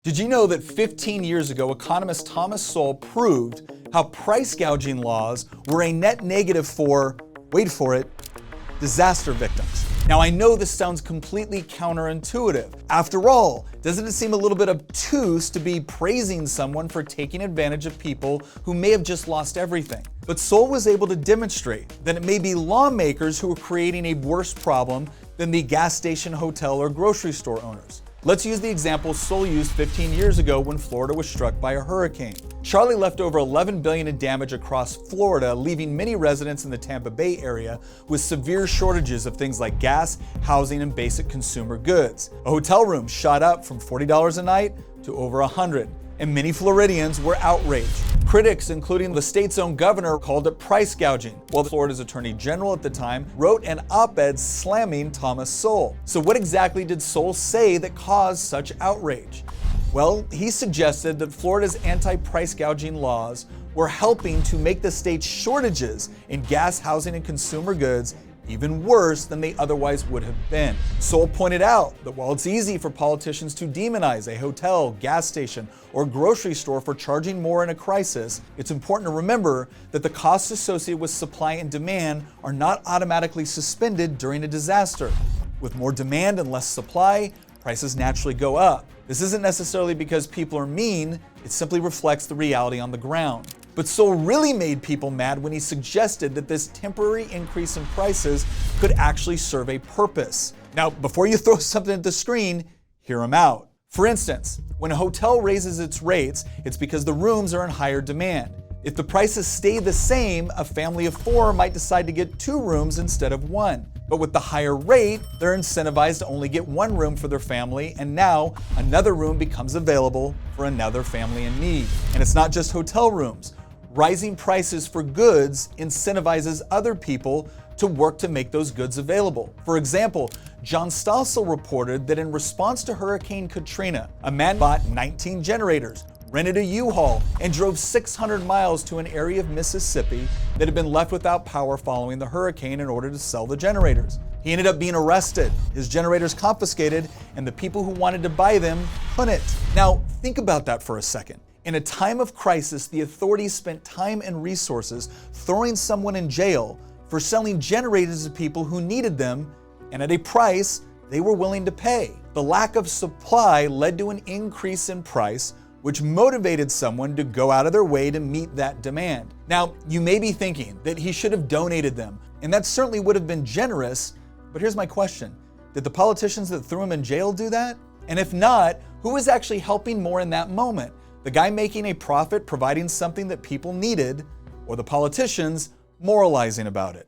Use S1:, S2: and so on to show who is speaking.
S1: Did you know that 15 years ago, economist Thomas Sowell proved how price gouging laws were a net negative for, wait for it, disaster victims? Now, I know this sounds completely counterintuitive. After all, doesn't it seem a little bit obtuse to be praising someone for taking advantage of people who may have just lost everything? But Sowell was able to demonstrate that it may be lawmakers who are creating a worse problem than the gas station, hotel, or grocery store owners. Let's use the example Sowell used 15 years ago when Florida was struck by a hurricane. Charley left over $11 billion in damage across Florida, leaving many residents in the Tampa Bay area with severe shortages of things like gas, housing, and basic consumer goods. A hotel room shot up from $40 a night to over $100, and many Floridians were outraged. Critics, including the state's own governor, called it price gouging, while Florida's attorney general at the time wrote an op-ed slamming Thomas Sowell. So what exactly did Sowell say that caused such outrage? Well, he suggested that Florida's anti-price gouging laws were helping to make the state's shortages in gas, housing, and consumer goods even worse than they otherwise would have been. Sowell pointed out that while it's easy for politicians to demonize a hotel, gas station, or grocery store for charging more in a crisis, it's important to remember that the costs associated with supply and demand are not automatically suspended during a disaster. With more demand and less supply, prices naturally go up. This isn't necessarily because people are mean, it simply reflects the reality on the ground. But Sowell really made people mad when he suggested that this temporary increase in prices could actually serve a purpose. Now, before you throw something at the screen, hear him out. For instance, when a hotel raises its rates, it's because the rooms are in higher demand. If the prices stay the same, a family of 4 might decide to get 2 rooms instead of 1. But with the higher rate, they're incentivized to only get 1 room for their family, and now another room becomes available for another family in need. And it's not just hotel rooms. Rising prices for goods incentivizes other people to work to make those goods available. For example, John Stossel reported that in response to Hurricane Katrina, a man bought 19 generators, rented a U-Haul, and drove 600 miles to an area of Mississippi that had been left without power following the hurricane in order to sell the generators. He ended up being arrested, his generators confiscated, and the people who wanted to buy them couldn't. Now, think about that for a second. In a time of crisis, the authorities spent time and resources throwing someone in jail for selling generators to people who needed them and at a price they were willing to pay. The lack of supply led to an increase in price, which motivated someone to go out of their way to meet that demand. Now, you may be thinking that he should have donated them, and that certainly would have been generous, but here's my question. Did the politicians that threw him in jail do that? And if not, who was actually helping more in that moment? The guy making a profit providing something that people needed, or the politicians moralizing about it?